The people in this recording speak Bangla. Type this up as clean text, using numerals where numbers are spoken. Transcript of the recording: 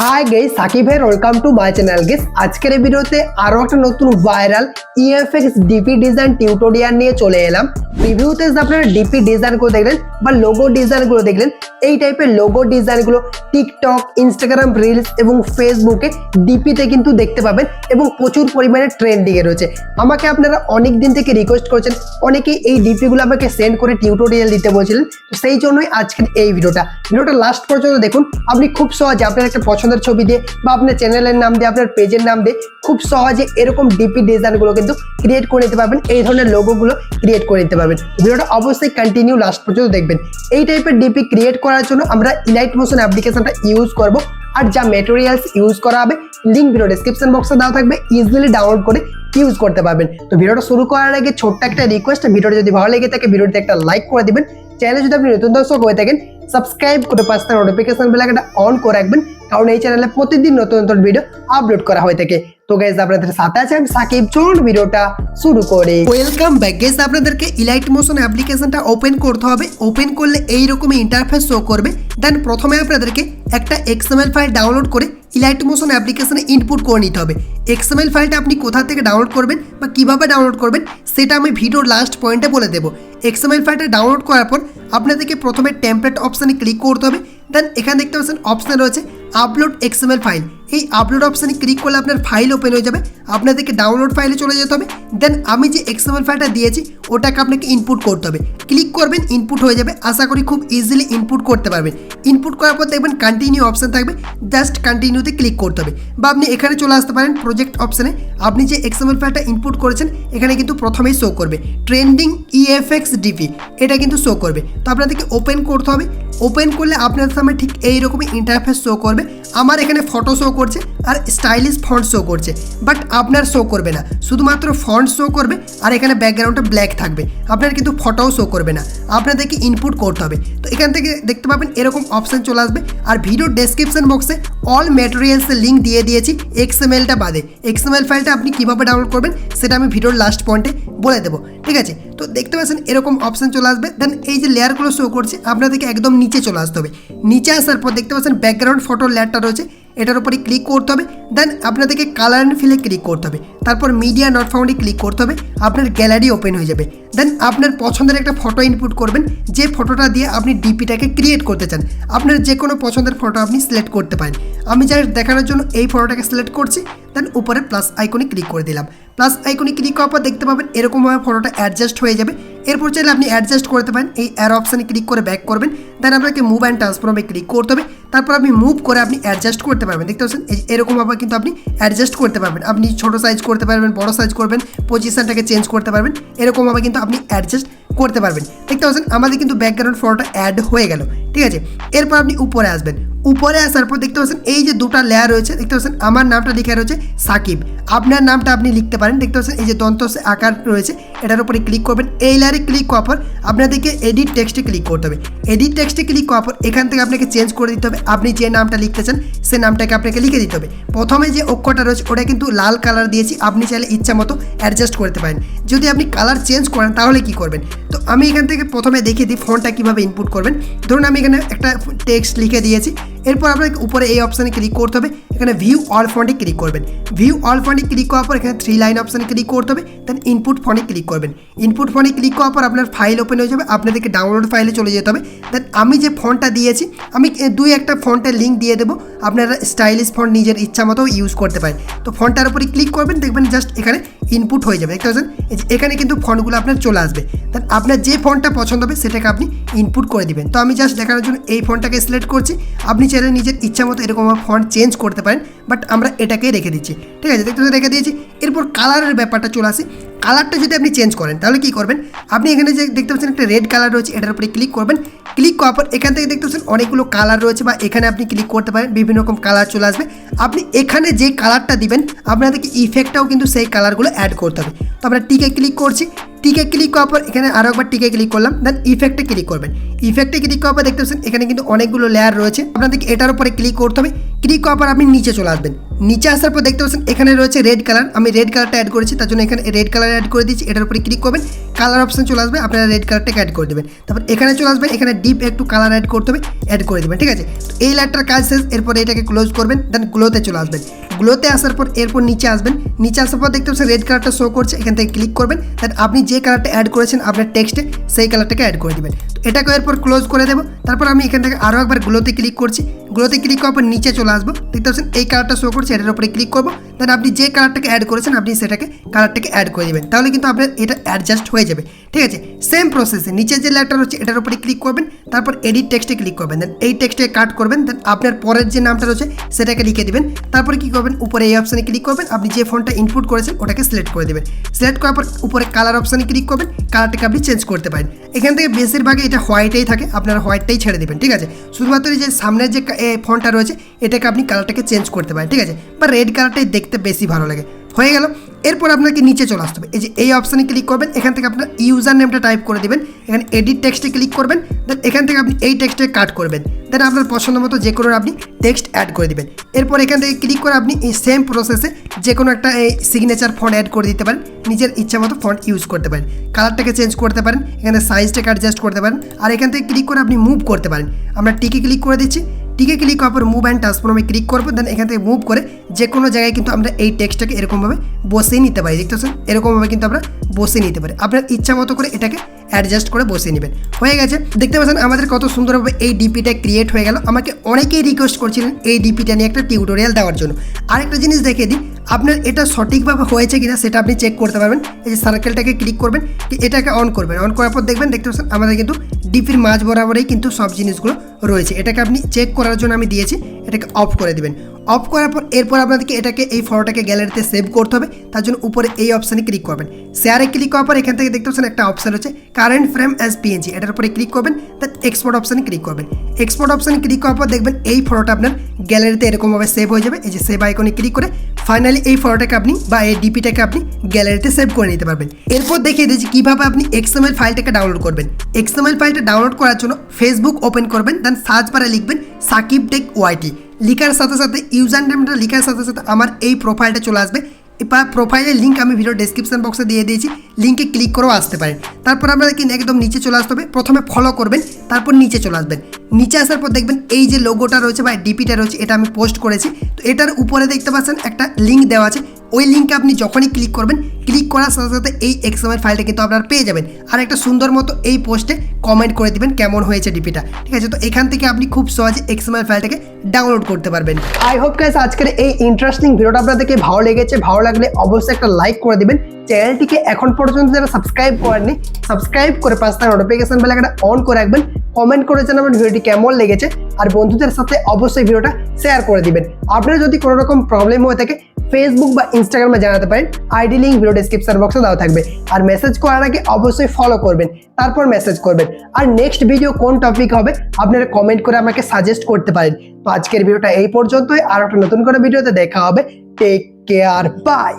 হাই গাইস, সাকিব ভাই, welcome to my channel. Guys, আজকের এই ভিডিওতে আরো একটা নতুন viral EFX DP design tutorial নিয়ে চলে এলাম। প্রিভিউতে আপনারা ডিপি ডিজাইনগুলো দেখলেন বা লোগো ডিজাইনগুলো দেখলেন, এই টাইপের লোগো ডিজাইনগুলো টিকটক, ইনস্টাগ্রাম রিলস এবং ফেসবুকে ডিপিতে কিন্তু দেখতে পাবেন এবং প্রচুর পরিমাণে ট্রেন্ডিংয়ে রয়েছে। আমাকে আপনারা অনেক দিন থেকে রিকোয়েস্ট করেছেন, অনেকেই এই ডিপিগুলো আমাকে সেন্ড করে টিউটোরিয়াল দিতে বলছিলেন। তো সেই জন্যই আজকের এই ভিডিওটা লাস্ট পর্যন্ত দেখুন। আপনি খুব সহজে আপনার একটা পছন্দের ছবি দিয়ে বা আপনার চ্যানেলের নাম দিয়ে, আপনার পেজের নাম দিয়ে খুব সহজে এরকম ডিপি ডিজাইনগুলো কিন্তু ক্রিয়েট করে নিতে পারবেন। এই ধরনের লোগোগুলো ক্রিয়েট করে নিতে পারবেন। ভিডিওটা অবশ্যই কন্টিনিউ লাস্ট পর্যন্ত দেখবেন। এই টাইপের ডিপি ক্রিয়েট করার জন্য আমরা ইলাইট মোশন অ্যাপ্লিকেশনটা ইউজ করব। আর যা ম্যাটেরিয়ালস ইউজ করা হবে লিঙ্ক ভিডিও ডেসক্রিপশন বক্সে দেওয়া থাকবে, ইজিলি ডাউনলোড করে ইউজ করতে পারবেন। তো ভিডিওটা শুরু করার আগে ছোট্ট একটা রিকোয়েস্ট, ভিডিওটা যদি ভালো লেগে থাকে ভিডিওতে একটা লাইক করে দিবেন। চ্যানেলে যদি আপনি নতুন দর্শক হয়ে থাকেন সাবস্ক্রাইব করে পাশে নোটিফিকেশন বেল আইকনটা অন করে রাখবেন, কারণ এই চ্যানেলে প্রতিদিন নতুন নতুন ভিডিও আপলোড করা হয়ে থাকে। তো গাইস, আপনাদের সাথে আছে আমি সাকিব। চলুন ভিডিওটা শুরু করি। ওয়েলকাম ব্যাক গাইস, আপনাদেরকে ইলাইট মোশন অ্যাপ্লিকেশনটা ওপেন করতে হবে। ওপেন করলে এই রকম ইন্টারফেস শো করবে। দেন প্রথমে আপনাদেরকে একটা XML ফাইল ডাউনলোড করে ইলাইট মোশন অ্যাপ্লিকেশনে ইনপুট করে নিতে হবে। XML ফাইলটা আপনি কোথা থেকে ডাউনলোড করবেন বা কিভাবে ডাউনলোড করবেন সেটা আমি ভিডিওর লাস্ট পয়েন্টে বলে দেবো। XML ফাইলটা ডাউনলোড করার পর আপনাদেরকে প্রথমে টেমপ্লেট অপশানে ক্লিক করতে হবে। দেন এখানে দেখতে পাচ্ছেন অপশান রয়েছে আপলোড XML ফাইল। এই আপলোড অপশানে ক্লিক করলে আপনার ফাইল ওপেন হয়ে যাবে। আপনাদেরকে ডাউনলোড ফাইলে চলে যেতে হবে। দেন আমি যে XML ফাইলটা দিয়েছি ওটাকে আপনাকে ইনপুট করতে হবে। ক্লিক করবেন, ইনপুট হয়ে যাবে। আশা করি খুব ইজিলি ইনপুট করতে পারবেন। ইনপুট করার পর দেখবেন কন্টিনিউ অপশান থাকবে, জাস্ট কন্টিনিউতে ক্লিক করতে হবে। বা আপনি এখানে চলে আসতে পারেন প্রজেক্ট অপশানে। আপনি যে XML ফাইলটা ইনপুট করেছেন এখানে কিন্তু প্রথমেই শো করবে ট্রেন্ডিং EFX ডিপি, এটা কিন্তু শো করবে। তো আপনাদেরকে ওপেন করতে হবে। ওপেন করলে আপনার সামনে ঠিক এইরকমই ইন্টারফেস শো করবে। আমার এখানে ফটো শো করছে আর স্টাইলিশ ফন্ট শো করছে, বাট আপনার শো করবে না, শুধুমাত্র ফন্ট শো করবে আর এখানে ব্যাকগ্রাউন্ডটা ব্ল্যাক থাকবে। আপনার কিন্তু ফটোও শো করবে না, আপনাদেরকে ইনপুট করতে হবে। তো এখান থেকে দেখতে পাবেন এরকম অপশান চলে আসবে। আর ভিডিও ডেসক্রিপশন বক্সে অল ম্যাটেরিয়ালসের লিঙ্ক দিয়ে দিয়েছি XMLটা বাদে। XML ফাইলটা আপনি কীভাবে ডাউনলোড করবেন সেটা আমি ভিডিওর লাস্ট পয়েন্টে বলে দেবো, ঠিক আছে? তো দেখতে পাচ্ছেন এরকম অপশান চলে আসবে। দেন এই যে লেয়ারগুলো শো করছে আপনাদেরকে একদম নিচে চলে আসতে হবে। নিচে আসার পর দেখতে পাচ্ছেন ব্যাকগ্রাউন্ড ফটোর লেয়ারটা রয়েছে, এটার উপরে ক্লিক করতে হবে। দেন আপনাদেরকে কালার অ্যান্ড ফিলে ক্লিক করতে হবে। তারপর মিডিয়া নট ফাউন্ডে ক্লিক করতে হবে। আপনার গ্যালারি ওপেন হয়ে যাবে। দেন আপনার পছন্দের একটা ফটো ইনপুট করবেন, যে ফটোটা দিয়ে আপনি ডিপিটাকে ক্রিয়েট করতে চান। আপনার যে কোনো পছন্দের ফটো আপনি সিলেক্ট করতে পারেন। আমি জাস্ট দেখানোর জন্য এই ফটোটাকে সিলেক্ট করছি। দেন উপরে প্লাস আইকনে ক্লিক করে দিলাম। প্লাস আইকনে ক্লিক করার পর দেখতে পাবেন এরকমভাবে ফটোটা অ্যাডজাস্ট হয়ে যাবে। এরপর চাইলে আপনি অ্যাডজাস্ট করতে পারেন। এই অ্যারো অপশানে ক্লিক করে ব্যাক করবেন। দেন আপনাকে মুভ অ্যান্ড ট্রান্সফর্মে ক্লিক করতে হবে। তারপর আপনি মুভ করে আপনি অ্যাডজাস্ট করতে পারবেন। দেখতে পাচ্ছেন এরকমভাবে কিন্তু আপনি অ্যাডজাস্ট করতে পারবেন। আপনি ছোটো সাইজ করতে পারবেন, বড় সাইজ করবেন, পজিশনটাকে চেঞ্জ করতে পারবেন। এরকমভাবে কিন্তু আপনি অ্যাডজাস্ট করতে পারবেন। দেখতে পাচ্ছেন আমাদের কিন্তু ব্যাকগ্রাউন্ড ফটোটা অ্যাড হয়ে গেল, ঠিক আছে? এরপর আপনি উপরে আসবেন। উপরে আসার পর দেখতে পাচ্ছেন এই যে দুটো লেয়ার রয়েছে, দেখতে পাচ্ছেন আমার নামটা লেখা রয়েছে সাকিব। আপনার নামটা আপনি লিখতে পারেন। দেখতে পাচ্ছেন এই যে দন্ত আকার রয়েছে, এটার উপরে ক্লিক করবেন। এই লেয়ারে ক্লিক করার পর আপনাদেরকে এডিট টেক্সটে ক্লিক করতে হবে। এডিট টেক্সটে ক্লিক করার পর এখান থেকে আপনাকে চেঞ্জ করে দিতে হবে। আপনি যে নামটা লিখতে চান সেই নামটাকে আপনাকে লিখে দিতে হবে। প্রথমে যে অক্ষরটা রয়েছে ওটা কিন্তু লাল কালার দিয়েছি, আপনি চাইলে ইচ্ছা মতো অ্যাডজাস্ট করতে পারেন। যদি আপনি কালার চেঞ্জ করেন তাহলে কি করবেন? তো আমি এখান থেকে প্রথমে দেখিয়ে দিই ফন্টটা কীভাবে ইনপুট করবেন। ধরুন আমি এখানে একটা টেক্সট লিখে দিয়েছি। এরপর আপনাকে উপরে এই অপশানে ক্লিক করতে হবে। এখানে ভিউ অল ফন্টে ক্লিক করবেন। ভিউ অল ফন্টে ক্লিক করার পর এখানে 3 লাইন অপশানে ক্লিক করতে হবে। দেন ইনপুট ফন্টে ক্লিক করবেন। ইনপুট ফন্টে ক্লিক করার পর আপনার ফাইল ওপেন হয়ে যাবে। আপনাদেরকে ডাউনলোড ফাইলে চলে যেতে হবে। দেন আমি যে ফন্টটা দিয়েছি আমি একটা ফন্টের লিঙ্ক দিয়ে দেবো। আপনারা স্টাইলিশ ফন্ট নিজের ইচ্ছা মতো ইউজ করতে পারেন। তো ফন্টটার উপরে ক্লিক করবেন, দেখবেন জাস্ট এখানে ইনপুট হয়ে যাবে। দেখতে পাচ্ছেন এখানে কিন্তু ফন্টগুলো আপনার চলে আসবে। দেন আপনার যে ফন্টটা পছন্দ হবে সেটাকে আপনি ইনপুট করে দিবেন। তো আমি জাস্ট দেখানোর জন্য এই ফন্টটাকে সিলেক্ট করছি। আপনি চাইলে নিজের ইচ্ছা মতো এরকম ফন্ট চেঞ্জ করতে পারেন, বাট আমরা এটাকেই রেখে দিচ্ছি, ঠিক আছে? দেখতে রেখে দিয়েছি। এরপর কালারের ব্যাপারটা চলে আসে। কালারটা যদি আপনি চেঞ্জ করেন তাহলে কী করবেন? আপনি এখানে যে দেখতে পাচ্ছেন একটা রেড কালার রয়েছে, এটার উপরে ক্লিক করবেন। ক্লিক করার পর এখান থেকে দেখতে পাচ্ছেন অনেকগুলো কালার রয়েছে, বা এখানে আপনি ক্লিক করতে পারেন, বিভিন্ন রকম কালার চলে আসবে। আপনি এখানে যে কালারটা দিবেন আপনাদেরকে ইফেক্টটাও কিন্তু সেই কালারগুলো অ্যাড করতে হবে। তো আমরা টিকে ক্লিক করছি। টিকে ক্লিক করার পর এখানে আরও একবার টিকে ক্লিক করলাম। দেন ইফেক্টে ক্লিক করবেন। ইফেক্টে ক্লিক করার পর দেখতে পাচ্ছেন এখানে কিন্তু অনেকগুলো লেয়ার রয়েছে, আপনাদেরকে এটার উপরে ক্লিক করতে হবে। ক্লিক করার পর আপনি নিচে চলে আসবেন। নিচে আসার পর দেখতে পাচ্ছেন এখানে রয়েছে রেড কালার। আমি রেড কালারটা অ্যাড করেছি, তার জন্য এখানে রেড কালারে অ্যাড করে দিচ্ছি, এটার উপরে ক্লিক করবেন, কালার অপশন চলে আসবে, আপনারা রেড কালারটাকে অ্যাড করে দেবেন। তারপর এখানে চলে আসবেন, এখানে ডিপ একটু কালার অ্যাড করতে হবে, অ্যাড করে দেবেন, ঠিক আছে। এই লেয়ারটার কাজ শেষ, এরপরে এটাকে ক্লোজ করবেন, দেন গ্লোতে চলে আসবেন। গ্লোতে আসার পর এরপর নিচে আসবেন, নিচে আসার পর দেখতে পাচ্ছেন রেড কালারটা শো করছে, এখান থেকে ক্লিক করবেন, দেন আপনি যে কালারটা অ্যাড করেছেন আপনার টেক্সটে সেই কালারটাকে অ্যাড করে দেবেন। এটাকে এরপর ক্লোজ করে দেবো। তারপর আমি এখান থেকে আরও একবার গ্লোতে ক্লিক করছি, গ্লোতে ক্লিক করার পর নিচে চলে আসবো, দেখতে পাচ্ছেন এই কালারটা শো করছে, এটার উপরে ক্লিক করবো, দেন আপনি যে কালারটাকে অ্যাড করেছেন আপনি সেটাকে কালারটাকে অ্যাড করে দেবেন, তাহলে কিন্তু আপনার এটা অ্যাডজাস্ট হয়ে যাবে, ঠিক আছে। সেম প্রসেসে নিচে যে লেয়ারটা রয়েছে এটার উপরে ক্লিক করবেন, তারপর এডিট টেক্সটে ক্লিক করবেন, দেন এই টেক্সটে কাট করবেন, দেন আপনার পরের যে নামটা রয়েছে সেটাকে লিখে দিবেন। তারপরে কী করবেন, উপরে এই অপশানে ক্লিক করবেন, আপনি যে ফন্টটা ইনপুট করেছেন ওটাকে সিলেক্ট করে দেবেন। সিলেক্ট করার পর উপরে কালার অপশানে ক্লিক করবেন, কালারটাকে আপনি চেঞ্জ করতে পারেন। এখান থেকে বেশিরভাগে এটা হোয়াইটেই থাকে, আপনারা হোয়াইটটাই ছেড়ে দেবেন, ঠিক আছে। শুধুমাত্র যে সামনের যে ফন্টটা রয়েছে এটাকে আপনি কালারটাকে চেঞ্জ করতে পারেন, ঠিক আছে, বা রেড কালারটাই দেখতে বেশি ভালো লাগে। হয়ে গেল। এরপর আপনাকে নিচে চলে আসতে হবে, এই যে এই অপশানে ক্লিক করবেন, এখান থেকে আপনার ইউজার নেমটা টাইপ করে দেবেন, এখানে এডিট টেক্সটে ক্লিক করবেন, দেন এখান থেকে আপনি এই টেক্সটে কাট করবেন, দেন আপনার পছন্দ মতো যে কোনো আপনি টেক্সট অ্যাড করে দেবেন। এরপর এখান থেকে ক্লিক করে আপনি এই সেম প্রসেসে যে কোনো একটা সিগনেচার ফন্ট অ্যাড করে দিতে পারেন, নিজের ইচ্ছা মতো ফন্ট ইউজ করতে পারেন, কালারটাকে চেঞ্জ করতে পারেন, এখানে সাইজটাকে অ্যাডজাস্ট করতে পারেন, আর এখান থেকে ক্লিক করে আপনি মুভ করতে পারেন। আমরা টিকে ক্লিক করে দিচ্ছি, টিকে ক্লিক করার পর মুভ অ্যান্ড ট্রান্সফর্মে ক্লিক করবো, দেন এখান থেকে মুভ করে যে কোনো জায়গায় কিন্তু আমরা এই টেক্সটটাকে এরকমভাবে বসিয়ে নিতে পারি, দেখতে পাচ্ছেন এরকমভাবে কিন্তু আমরা বসিয়ে নিতে পারি, আপনার ইচ্ছা মতো করে এটাকে অ্যাডজাস্ট করে বসিয়ে নেবেন। হয়ে গেছে, দেখতে পাচ্ছেন আমাদের কত সুন্দরভাবে এই ডিপিটা ক্রিয়েট হয়ে গেল। আমাকে অনেকেই রিকোয়েস্ট করছিলেন এই ডিপিটা নিয়ে একটা টিউটোরিয়াল দেওয়ার জন্য। আরেকটা জিনিস দেখিয়ে দিই, আপনার এটা সঠিকভাবে হয়েছে কিনা সেটা আপনি চেক করতে পারবেন। এই যে সার্কেলটাকে ক্লিক করবেন, এটাকে অন করবেন, অন করার পর দেখবেন, দেখতে পাচ্ছেন আমাদের কিন্তু ডিপির মাঝ বরাবরই কিন্তু সব জিনিসগুলো রয়েছে। এটাকে আপনি চেক করার জন্য আমি দিয়েছি, এটাকে অফ করে দেবেন। অফ করার পর এরপর আপনাদেরকে এটাকে এই ফটোটাকে গ্যালারিতে সেভ করতে হবে, তার জন্য উপরে এই অপশানে ক্লিক করবেন। শেয়ারে ক্লিক করার পর এখান থেকে দেখতে পাচ্ছেন একটা অপশান হচ্ছে কারেন্ট ফ্রেম অ্যাজ পিএনজি, এটার উপরে ক্লিক করবেন, দেন এক্সপোর্ট অপশানে ক্লিক করবেন। এক্সপোর্ট অপশানে ক্লিক করার পর দেখবেন এই ফটোটা আপনার গ্যালারিতে এরকমভাবে সেভ হয়ে যাবে। এই যে সেভ আইকনে ক্লিক করে ফাইনালি এই ফটোটাকে আপনি বা এই ডিপিটাকে আপনি গ্যালারিতে সেভ করে নিতে পারবেন। এরপর দেখিয়ে দিচ্ছি কীভাবে আপনি এক্সএমএল ফাইলটাকে ডাউনলোড করবেন। এক্সএমএল ফাইলটা ডাউনলোড করার জন্য ফেসবুক ওপেন করবেন, দেন সার্চ বারে লিখবেন সাকিব টেক ওয়াইটি, লিখার সাথে সাথে ইউজার নেমটা লিখার সাথে সাথে আমার এই প্রোফাইলটা চলে আসবে। এবার প্রোফাইলের লিঙ্ক আমি ভিডিও ডেসক্রিপশন বক্সে দিয়ে দিয়েছি, লিঙ্কে ক্লিক করেও আসতে পারেন। তারপর আপনাদেরকে একদম নিচে চলে আসতে হবে, প্রথমে ফলো করবেন, তারপর নিচে চলে আসবেন। নিচে আসার পর দেখবেন এই যে লোগোটা রয়েছে বা ডিপিটা রয়েছে এটা আমি পোস্ট করেছি, তো এটার উপরে দেখতে পাচ্ছেন একটা লিঙ্ক দেওয়া আছে। ওই লিঙ্কে আপনি যখনই ক্লিক করবেন, ক্লিক করার সাথে সাথে এই এক্সএমএল ফাইলটা কিন্তু আপনারা পেয়ে যাবেন, আর একটা সুন্দর মতো এই পোস্টে কমেন্ট করে দিবেন কেমন হয়েছে ডিপিটা, ঠিক আছে। তো এখান থেকে আপনি খুব সহজে এক্সএমএল ফাইলটাকে ডাউনলোড করতে পারবেন। আই হোপ গাইস আজকের এই ইন্টারেস্টিং ভিডিওটা আপনাদেরকে ভালো লেগেছে। ভালো লাগলে অবশ্যই একটা লাইক করে দিবেন। চ্যানেলটিকে এখন পর্যন্ত যারা সাবস্ক্রাইব করেননি, সাবস্ক্রাইব করে পাশে থাকা নোটিফিকেশন বেল আইকনটা অন করে রাখবেন। কমেন্ট করে জানাবেন ভিডিওটি কেমন লেগেছে, আর বন্ধুদের সাথে অবশ্যই ভিডিওটা শেয়ার করে দিবেন। আপনার যদি কোনো রকম প্রবলেম হয়ে থাকে ফেসবুক বা ইনস্টাগ্রামে জানাতে পারেন, আইডি লিঙ্ক ভিডিও ডেসক্রিপশন বক্সে দেওয়া থাকবে। আর মেসেজ করার আগে অবশ্যই ফলো করবেন, তারপর মেসেজ করবেন। আর নেক্সট ভিডিও কোন টপিক হবে আপনারা কমেন্ট করে আমাকে সাজেস্ট করতে পারেন। তো আজকের ভিডিওটা এই পর্যন্তই, আর একটা নতুন করে ভিডিওতে দেখা হবে। Take care, by.